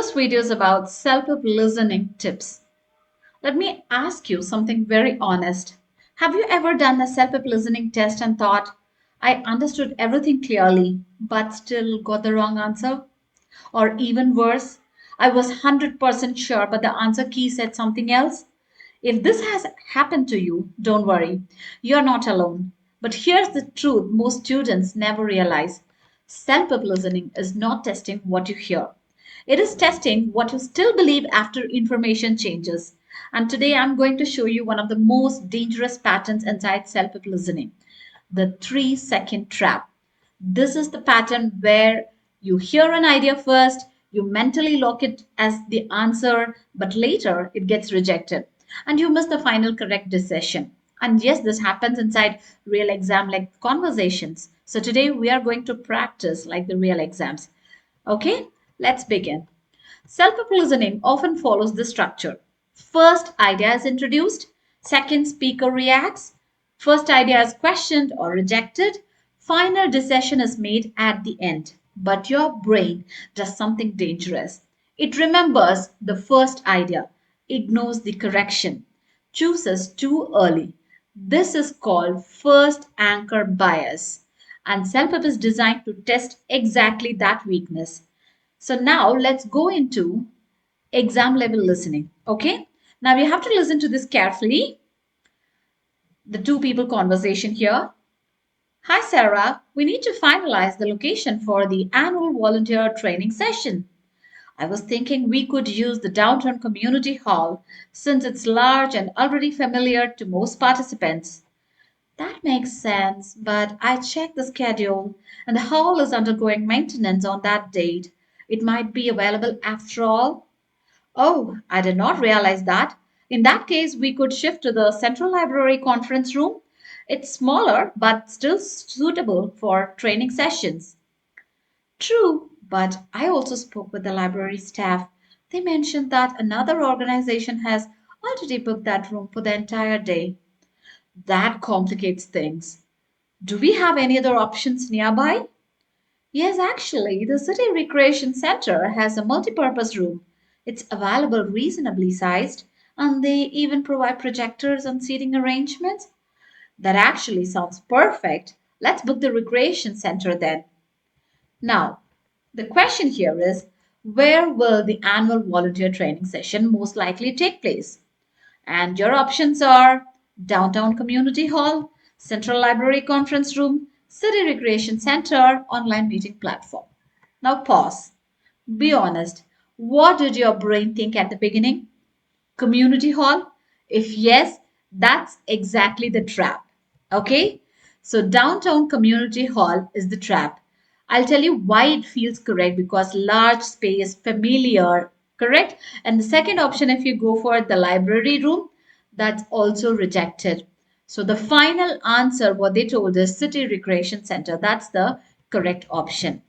This video is about CELPIP listening tips. Let me ask you something very honest. Have you ever done a CELPIP listening test and thought, I understood everything clearly, but still got the wrong answer? Or even worse, I was 100% sure, but the answer key said something else? If this has happened to you, don't worry. You're not alone. But here's the truth most students never realize. Self-pip listening is not testing what you hear. It is testing what you still believe after information changes. And today I'm going to show you one of the most dangerous patterns inside self-pip listening, the 3-second trap. This is the pattern where you hear an idea first, you mentally lock it as the answer, but later it gets rejected and you miss the final correct decision. And yes, this happens inside real exam like conversations. So today we are going to practice like the real exams. Okay, let's begin. Self listening often follows this structure. First idea is introduced, second speaker reacts, first idea is questioned or rejected, final decision is made at the end. But your brain does something dangerous. It remembers the first idea, ignores the correction, chooses too early. This is called first anchor bias. And self-help is designed to test exactly that weakness. So now let's go into exam level listening. Okay. Now you have to listen to this carefully. The two people conversation here. Hi, Sarah. We need to finalize the location for the annual volunteer training session. I was thinking we could use the downtown community hall since it's large and already familiar to most participants. That makes sense, but I checked the schedule and the hall is undergoing maintenance on that date. It might be available after all. Oh, I did not realize that. In that case, we could shift to the Central Library conference room. It's smaller, but still suitable for training sessions. True, but I also spoke with the library staff. They mentioned that another organization has already booked that room for the entire day. That complicates things. Do we have any other options nearby? Yes, actually, the City Recreation Center has a multi-purpose room. It's available reasonably sized, and they even provide projectors and seating arrangements. That actually sounds perfect. Let's book the recreation center then. Now, the question here is where will the annual volunteer training session most likely take place? And your options are Downtown Community Hall, Central Library Conference Room, City Recreation Center, online meeting platform. Now pause. Be honest. What did your brain think at the beginning? Community hall? If yes, that's exactly the trap. Okay? So, downtown community hall is the trap. I'll tell you why it feels correct because large space, familiar, correct? And the second option, if you go for the library room, that's also rejected. So, the final answer, what they told is City Recreation Center. That's the correct option.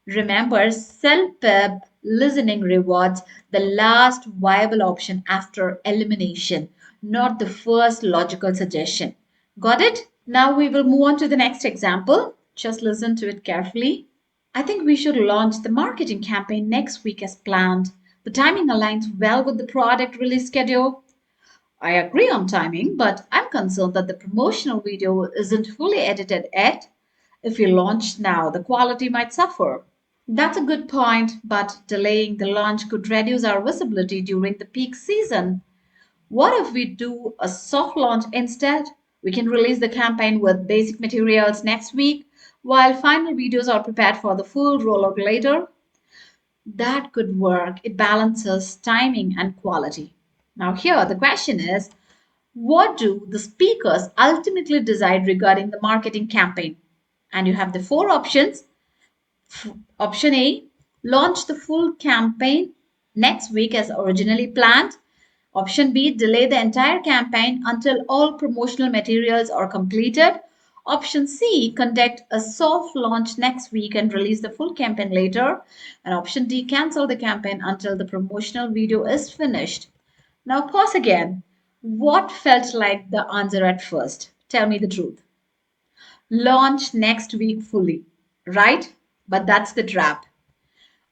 Remember, self-pep listening rewards the last viable option after elimination, not the first logical suggestion. Got it? Now we will move on to the next example. Just listen to it carefully. I think we should launch the marketing campaign next week as planned. The timing aligns well with the product release schedule. I agree on timing, but I'm concerned that the promotional video isn't fully edited yet. If we launch now, the quality might suffer. That's a good point, but delaying the launch could reduce our visibility during the peak season. What if we do a soft launch instead? We can release the campaign with basic materials next week, while final videos are prepared for the full rollout later. That could work. It balances timing and quality. Now, here the question is what do the speakers ultimately decide regarding the marketing campaign? And you have the four options. Option A, launch the full campaign next week as originally planned. Option B, delay the entire campaign until all promotional materials are completed. Option C, conduct a soft launch next week and release the full campaign later. And option D, cancel the campaign until the promotional video is finished. Now pause again. What felt like the answer at first? Tell me the truth. Launch next week fully, right? But that's the trap.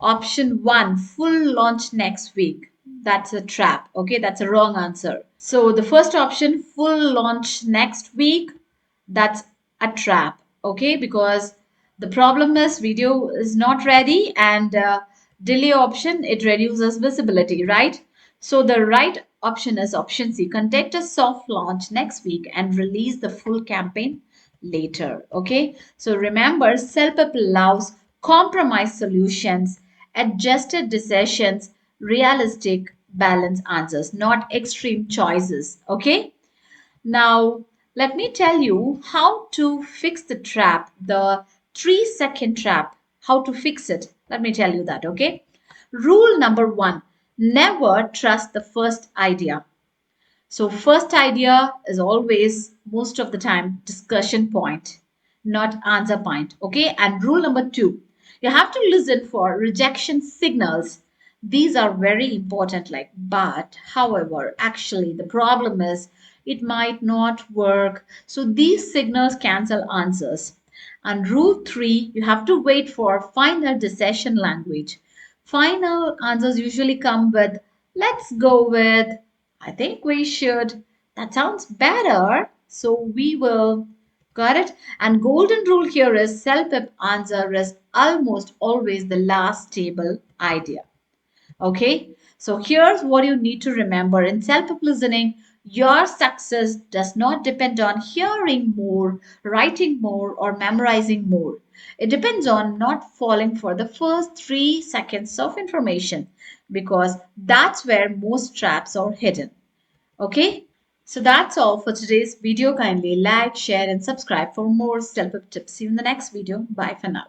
Option 1, full launch next week. That's a trap. Okay, that's a wrong answer. So the first option, full launch next week, that's a trap. Okay, because the problem is video is not ready and delay option, it reduces visibility, right? So the right option is option C, conduct a soft launch next week and release the full campaign later. Okay, so remember, CELPIP allows compromise solutions, adjusted decisions, realistic balance answers, not extreme choices. Okay, now let me tell you how to fix the trap, the 3-second trap. How to fix it, let me tell you that. Okay, rule number 1, never trust the first idea. So first idea is always most of the time discussion point, not answer point. Okay. And rule number 2, you have to listen for rejection signals. These are very important, like, but, however, actually, the problem is it might not work. So these signals cancel answers. And rule 3, you have to wait for final decision language. Final answers usually come with, let's go with, I think we should. That sounds better. So we will. Got it? And golden rule here is CELPIP answer is almost always the last stable idea. Okay? So here's what you need to remember in CELPIP listening. Your success does not depend on hearing more, writing more, or memorizing more. It depends on not falling for the first 3 seconds of information because that's where most traps are hidden. Okay, so that's all for today's video. Kindly like, share, and subscribe for more self-help tips. See you in the next video. Bye for now.